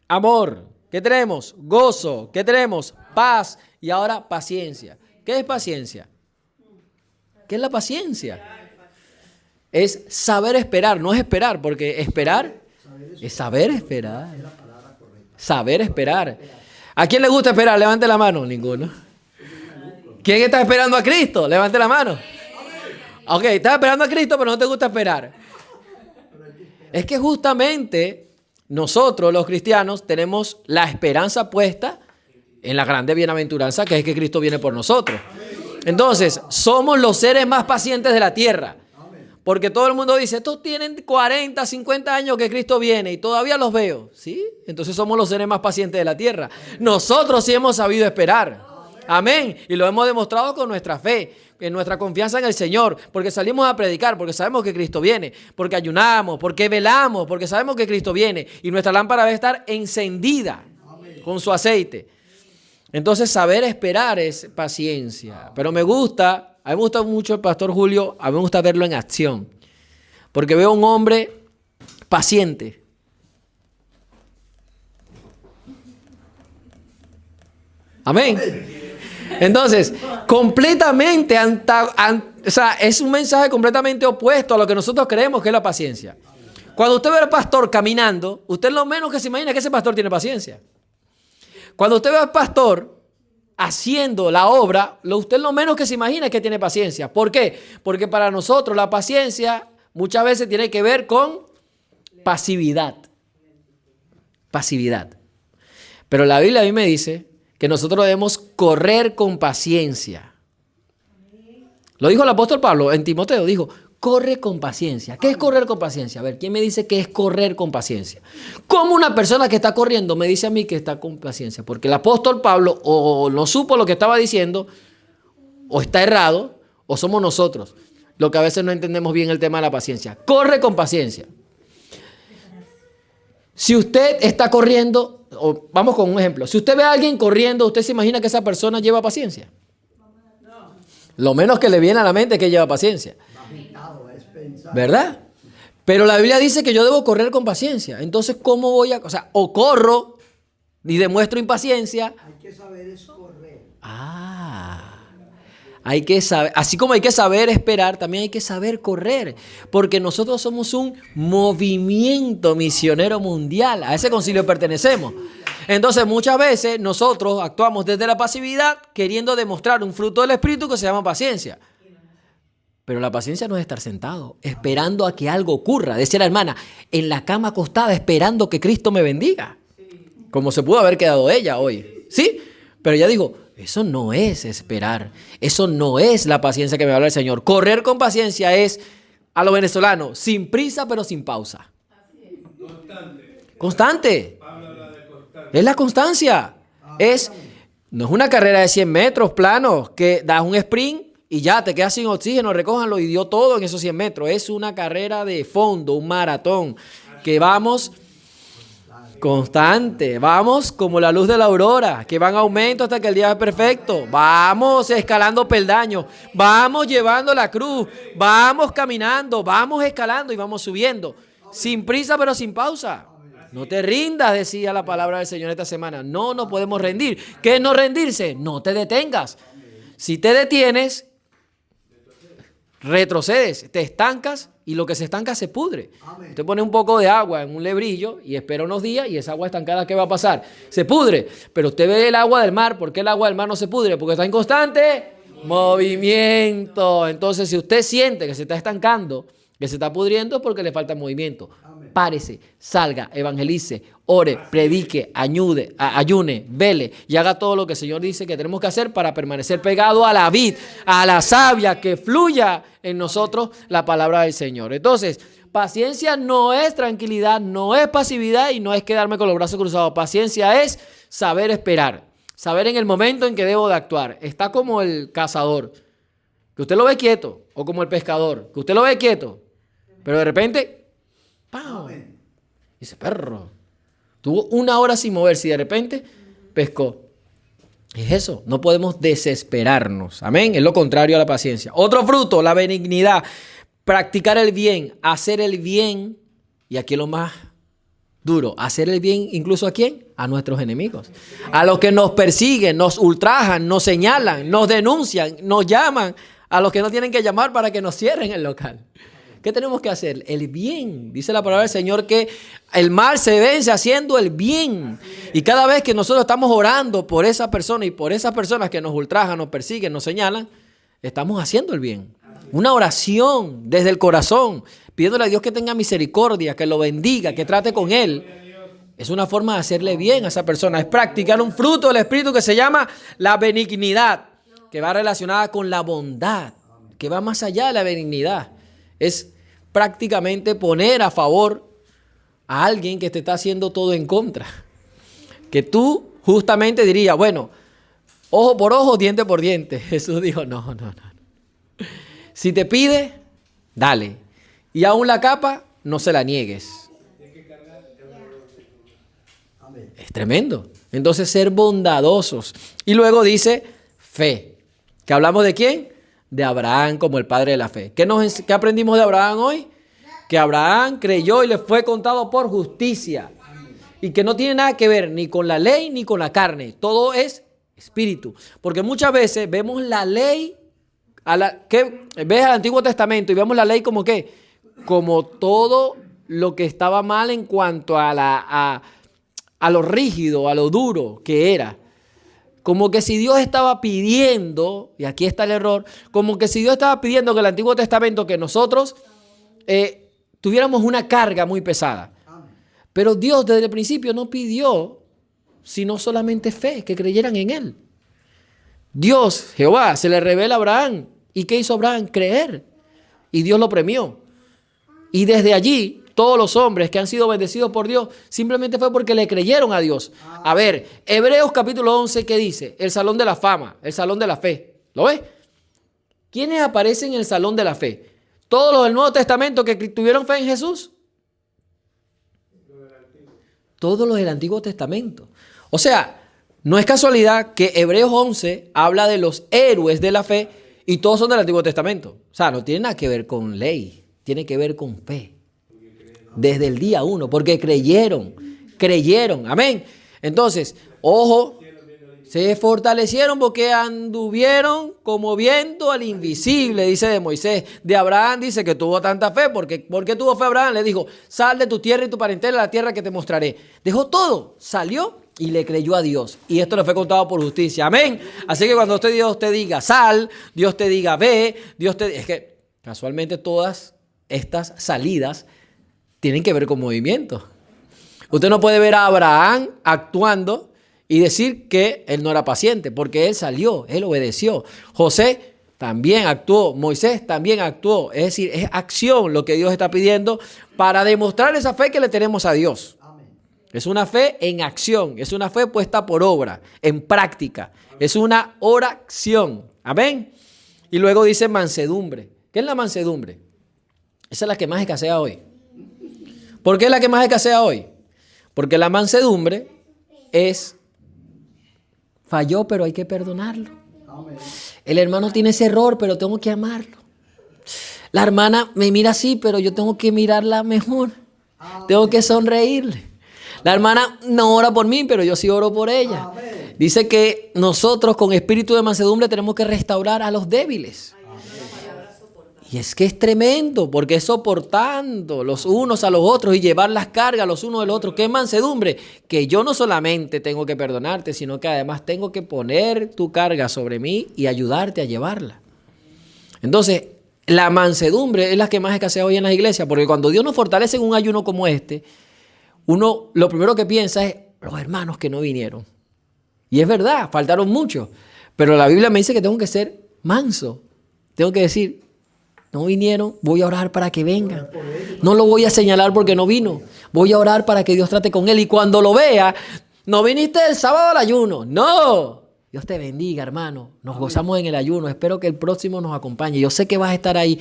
Amor. ¿Qué tenemos? Gozo. ¿Qué tenemos? Paz. Y ahora paciencia. ¿Qué es paciencia? ¿Qué es la paciencia? Es saber esperar, no es esperar, porque esperar es saber esperar. Saber esperar. ¿A quién le gusta esperar? Levante la mano. Ninguno. ¿Quién está esperando a Cristo? Levante la mano. Ok, estás esperando a Cristo, pero no te gusta esperar. Es que justamente nosotros, los cristianos, tenemos la esperanza puesta en la grande bienaventuranza, que es que Cristo viene por nosotros. Entonces, somos los seres más pacientes de la tierra. Porque todo el mundo dice, estos tienen 40, 50 años que Cristo viene y todavía los veo. ¿Sí? Entonces somos los seres más pacientes de la tierra. Nosotros sí hemos sabido esperar. Amén. Y lo hemos demostrado con nuestra fe, en nuestra confianza en el Señor. Porque salimos a predicar, porque sabemos que Cristo viene. Porque ayunamos, porque velamos, porque sabemos que Cristo viene. Y nuestra lámpara va a estar encendida con su aceite. Entonces saber esperar es paciencia. Pero a mí me gusta mucho el pastor Julio, a mí me gusta verlo en acción. Porque veo un hombre paciente. Amén. Entonces, completamente, es un mensaje completamente opuesto a lo que nosotros creemos que es la paciencia. Cuando usted ve al pastor caminando, usted lo menos que se imagina es que ese pastor tiene paciencia. Cuando usted ve al pastor haciendo la obra, usted lo menos que se imagina es que tiene paciencia. ¿Por qué? Porque para nosotros la paciencia muchas veces tiene que ver con pasividad. Pasividad. Pero la Biblia a mí me dice que nosotros debemos correr con paciencia. Lo dijo el apóstol Pablo en Timoteo, dijo, corre con paciencia. ¿Qué es correr con paciencia? A ver, ¿quién me dice qué es correr con paciencia? ¿Cómo una persona que está corriendo me dice a mí que está con paciencia? Porque el apóstol Pablo o no supo lo que estaba diciendo, o está errado, o somos nosotros, lo que a veces no entendemos bien el tema de la paciencia. Corre con paciencia. Si usted está corriendo, o vamos con un ejemplo, si usted ve a alguien corriendo, ¿usted se imagina que esa persona lleva paciencia? Lo menos que le viene a la mente es que lleva paciencia. ¿Verdad? Pero la Biblia dice que yo debo correr con paciencia. Entonces, ¿cómo voy a...? O sea, o corro y demuestro impaciencia. Hay que saber es correr. Hay que saber, así como hay que saber esperar, también hay que saber correr. Porque nosotros somos un movimiento misionero mundial. A ese concilio pertenecemos. Entonces, muchas veces nosotros actuamos desde la pasividad queriendo demostrar un fruto del Espíritu que se llama paciencia. Pero la paciencia no es estar sentado, esperando a que algo ocurra. Decía la hermana, en la cama acostada esperando que Cristo me bendiga. Como se pudo haber quedado ella hoy. ¿Sí? Pero ella dijo, eso no es esperar. Eso no es la paciencia que me habla el Señor. Correr con paciencia es, a lo venezolano, sin prisa pero sin pausa. Constante. Es la constancia. No es una carrera de 100 metros planos que das un sprint y ya te quedas sin oxígeno, recójanlo y dio todo en esos 100 metros. Es una carrera de fondo, un maratón, que vamos constante, vamos como la luz de la aurora, que va en aumento hasta que el día es perfecto. Vamos escalando peldaños, vamos llevando la cruz, vamos caminando, vamos escalando y vamos subiendo. Sin prisa pero sin pausa. No te rindas, decía la palabra del Señor esta semana. No nos podemos rendir. ¿Qué es no rendirse? No te detengas. Si te detienes, retrocedes, te estancas y lo que se estanca se pudre. Usted pone un poco de agua en un lebrillo y espera unos días y esa agua estancada, ¿qué va a pasar? Se pudre. Pero usted ve el agua del mar. ¿Por qué el agua del mar no se pudre? Porque está en constante movimiento. Entonces, si usted siente que se está estancando, que se está pudriendo, es porque le falta movimiento. párese, salga, evangelice, ore, predique, ayune, vele y haga todo lo que el Señor dice que tenemos que hacer para permanecer pegado a la vid, a la savia, que fluya en nosotros la palabra del Señor. Entonces, paciencia no es tranquilidad, no es pasividad y no es quedarme con los brazos cruzados. Paciencia es saber esperar, saber en el momento en que debo de actuar. Está como el cazador, que usted lo ve quieto, o como el pescador, que usted lo ve quieto, pero de repente, ¡pau! Dice, perro, tuvo 1 hora sin moverse y de repente pescó. Es eso, no podemos desesperarnos. Amén, es lo contrario a la paciencia. Otro fruto, la benignidad. Practicar el bien, hacer el bien, y aquí lo más duro, hacer el bien incluso ¿a quién? A nuestros enemigos, a los que nos persiguen, nos ultrajan, nos señalan, nos denuncian, nos llaman, a los que no tienen que llamar para que nos cierren el local. ¿Qué tenemos que hacer? El bien. Dice la palabra del Señor que el mal se vence haciendo el bien. Y cada vez que nosotros estamos orando por esa persona y por esas personas que nos ultrajan, nos persiguen, nos señalan, estamos haciendo el bien. Una oración desde el corazón, pidiéndole a Dios que tenga misericordia, que lo bendiga, que trate con él. Es una forma de hacerle bien a esa persona. Es practicar un fruto del Espíritu que se llama la benignidad, que va relacionada con la bondad, que va más allá de la benignidad. Es prácticamente poner a favor a alguien que te está haciendo todo en contra. Que tú justamente dirías, bueno, ojo por ojo, diente por diente. Jesús dijo, no. Si te pide, dale. Y aún la capa, no se la niegues. Es tremendo. Entonces, ser bondadosos. Y luego dice, fe. ¿Que hablamos de quién? De Abraham como el padre de la fe. ¿Qué aprendimos de Abraham hoy? Que Abraham creyó y le fue contado por justicia. Y que no tiene nada que ver ni con la ley ni con la carne. Todo es espíritu. Porque muchas veces vemos la ley, ves al Antiguo Testamento y vemos la ley como ¿qué? Como todo lo que estaba mal en cuanto a lo rígido, a lo duro que era. Como que si Dios estaba pidiendo, y aquí está el error, como que si Dios estaba pidiendo que el Antiguo Testamento, que nosotros tuviéramos una carga muy pesada. Pero Dios desde el principio no pidió sino solamente fe, que creyeran en Él. Dios, Jehová, se le revela a Abraham. ¿Y qué hizo Abraham? Creer. Y Dios lo premió. Y desde allí, todos los hombres que han sido bendecidos por Dios, simplemente fue porque le creyeron a Dios. A ver, Hebreos capítulo 11, ¿qué dice? El salón de la fama, el salón de la fe. ¿Lo ves? ¿Quiénes aparecen en el salón de la fe? ¿Todos los del Nuevo Testamento que tuvieron fe en Jesús? Todos los del Antiguo Testamento. O sea, no es casualidad que Hebreos 11 habla de los héroes de la fe y todos son del Antiguo Testamento. O sea, no tiene nada que ver con ley, tiene que ver con fe. Desde el día 1, porque creyeron, amén. Entonces, ojo, se fortalecieron porque anduvieron como viento al invisible, dice de Moisés. De Abraham dice que tuvo tanta fe, porque ¿por qué tuvo fe Abraham? Le dijo, sal de tu tierra y tu parentela a la tierra que te mostraré. Dejó todo, salió y le creyó a Dios. Y esto le fue contado por justicia, amén. Así que cuando Dios te diga sal, Dios te diga ve, es que casualmente todas estas salidas tienen que ver con movimiento. Usted no puede ver a Abraham actuando y decir que él no era paciente, porque él salió, él obedeció. José también actuó, Moisés también actuó. Es decir, es acción lo que Dios está pidiendo para demostrar esa fe que le tenemos a Dios. Es una fe en acción, es una fe puesta por obra, en práctica. Es una oración. Amén. Y luego dice mansedumbre. ¿Qué es la mansedumbre? Esa es la que más escasea hoy. ¿Por qué es la que más escasea hoy? Porque la mansedumbre es, falló, pero hay que perdonarlo. El hermano tiene ese error, pero tengo que amarlo. La hermana me mira así, pero yo tengo que mirarla mejor. Tengo que sonreírle. La hermana no ora por mí, pero yo sí oro por ella. Dice que nosotros con espíritu de mansedumbre tenemos que restaurar a los débiles. Y es que es tremendo, porque es soportando los unos a los otros y llevar las cargas los unos del otro. ¿Qué mansedumbre? Que yo no solamente tengo que perdonarte, sino que además tengo que poner tu carga sobre mí y ayudarte a llevarla. Entonces, La mansedumbre es la que más escasea hoy en las iglesias, porque cuando Dios nos fortalece en un ayuno como este, uno lo primero que piensa es los hermanos que no vinieron. Y es verdad, faltaron muchos, pero la Biblia me dice que tengo que ser manso. Tengo que decir, no vinieron, voy a orar para que vengan. No lo voy a señalar porque no vino. Voy a orar para que Dios trate con él. Y cuando lo vea, no viniste el sábado al ayuno. No. Dios te bendiga, hermano. Nos gozamos en el ayuno. Espero que el próximo nos acompañe. Yo sé que vas a estar ahí.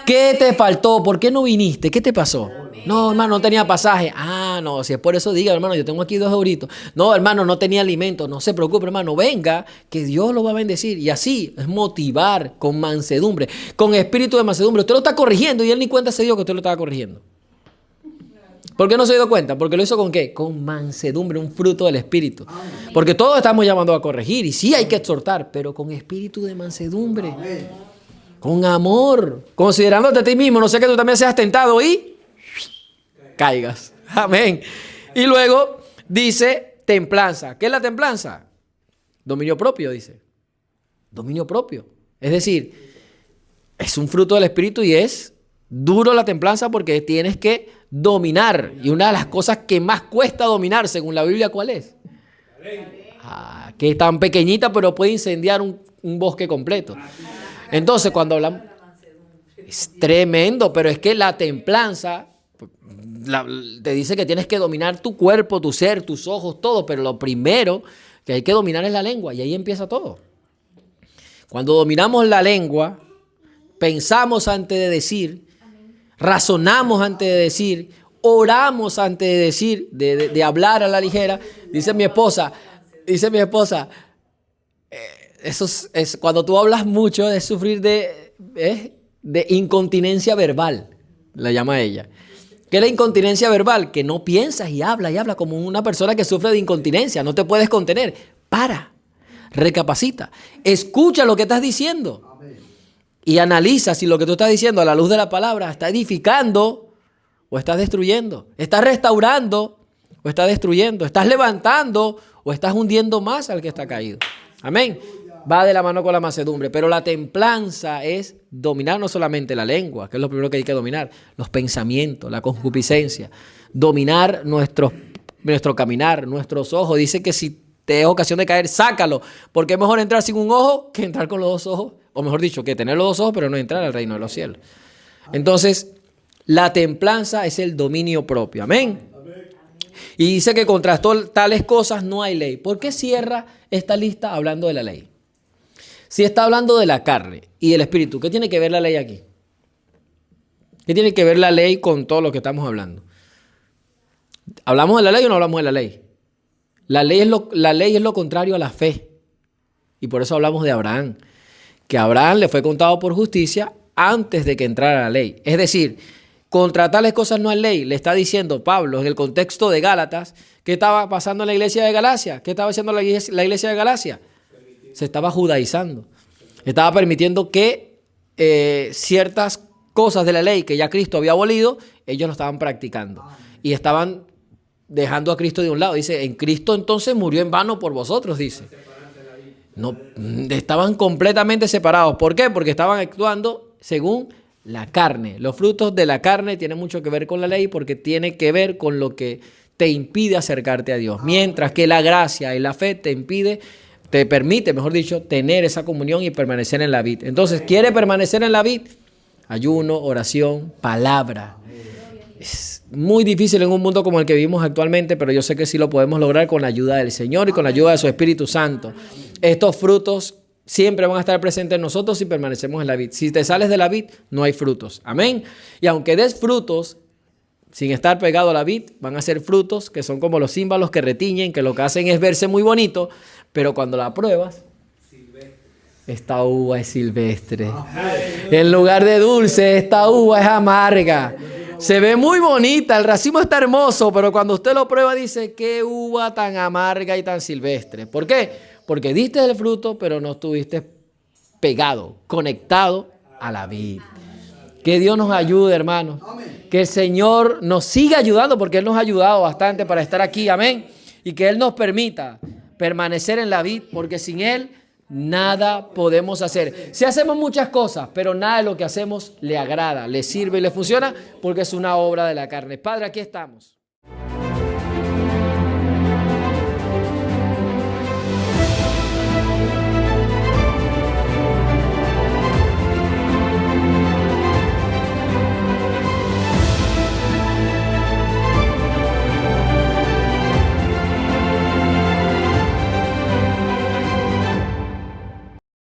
¿Qué te faltó? ¿Por qué no viniste? ¿Qué te pasó? No, hermano, no tenía pasaje. Ah, no, si es por eso, diga, hermano, yo tengo aquí 2 euritos. No, hermano, no tenía alimento. No se preocupe, hermano, venga, que Dios lo va a bendecir. Y así es motivar con mansedumbre, con espíritu de mansedumbre. Usted lo está corrigiendo y él ni cuenta se dio que usted lo estaba corrigiendo. ¿Por qué no se dio cuenta? Porque lo hizo ¿con qué? Con mansedumbre, un fruto del espíritu. Porque todos estamos llamando a corregir y sí hay que exhortar, pero con espíritu de mansedumbre. Con amor, considerándote a ti mismo, no sé que tú también seas tentado y caigas. Amén. Y luego dice templanza. ¿Qué es la templanza? Dominio propio, dice. Dominio propio. Es decir, es un fruto del espíritu y es duro la templanza porque tienes que dominar. Y una de las cosas que más cuesta dominar, según la Biblia, ¿cuál es? Que es tan pequeñita, pero puede incendiar un bosque completo. Entonces, cuando hablamos, es tremendo, pero es que la templanza te dice que tienes que dominar tu cuerpo, tu ser, tus ojos, todo, pero lo primero que hay que dominar es la lengua y ahí empieza todo. Cuando dominamos la lengua, pensamos antes de decir, razonamos antes de decir, oramos antes de decir, de hablar a la ligera. Dice mi esposa, eso es cuando tú hablas mucho es sufrir de incontinencia verbal, la llama ella. ¿Qué es la incontinencia verbal? Que no piensas y habla como una persona que sufre de incontinencia, no te puedes contener. Para, recapacita, escucha lo que estás diciendo y analiza si lo que tú estás diciendo a la luz de la palabra está edificando o estás destruyendo, estás restaurando o estás destruyendo, estás levantando o estás hundiendo más al que está caído. Amén. Va de la mano con la mansedumbre, pero la templanza es dominar no solamente la lengua, que es lo primero que hay que dominar, los pensamientos, la concupiscencia, dominar nuestro caminar, nuestros ojos. Dice que si te es ocasión de caer, sácalo, porque es mejor entrar sin un ojo que entrar con los 2 ojos, o mejor dicho, que tener los 2 ojos, pero no entrar al reino de los cielos. Entonces, la templanza es el dominio propio. Amén. Y dice que contra tales cosas no hay ley. ¿Por qué cierra esta lista hablando de la ley? Si está hablando de la carne y del espíritu, ¿qué tiene que ver la ley aquí? ¿Qué tiene que ver la ley con todo lo que estamos hablando? ¿Hablamos de la ley o no hablamos de la ley? La ley es lo contrario a la fe. Y por eso hablamos de Abraham. Que a Abraham le fue contado por justicia antes de que entrara la ley. Es decir, contra tales cosas no hay ley. Le está diciendo Pablo en el contexto de Gálatas. ¿Qué estaba pasando en la iglesia de Galacia? ¿Qué estaba haciendo la iglesia de Galacia? Se estaba judaizando. Estaba permitiendo que ciertas cosas de la ley que ya Cristo había abolido, ellos lo estaban practicando. Y estaban dejando a Cristo de un lado. Dice, en Cristo entonces murió en vano por vosotros, dice. No, estaban completamente separados. ¿Por qué? Porque estaban actuando según la carne. Los frutos de la carne tienen mucho que ver con la ley porque tiene que ver con lo que te impide acercarte a Dios. Mientras que la gracia y la fe te permite, mejor dicho, tener esa comunión y permanecer en la vid. Entonces, ¿quiere permanecer en la vid? Ayuno, oración, palabra. Es muy difícil en un mundo como el que vivimos actualmente, pero yo sé que sí lo podemos lograr con la ayuda del Señor y con la ayuda de su Espíritu Santo. Estos frutos siempre van a estar presentes en nosotros si permanecemos en la vid. Si te sales de la vid, no hay frutos. Amén. Y aunque des frutos sin estar pegado a la vid, van a ser frutos que son como los címbalos que retiñen, que lo que hacen es verse muy bonito, pero cuando la pruebas, esta uva es silvestre. En lugar de dulce, esta uva es amarga. Se ve muy bonita, el racimo está hermoso, pero cuando usted lo prueba dice, qué uva tan amarga y tan silvestre. ¿Por qué? Porque diste el fruto, pero no estuviste pegado, conectado a la vid. Que Dios nos ayude, hermanos. Que el Señor nos siga ayudando, porque Él nos ha ayudado bastante para estar aquí. Amén. Y que Él nos permita permanecer en la vid, porque sin Él nada podemos hacer. Si hacemos muchas cosas, pero nada de lo que hacemos le agrada, le sirve y le funciona, porque es una obra de la carne. Padre, aquí estamos.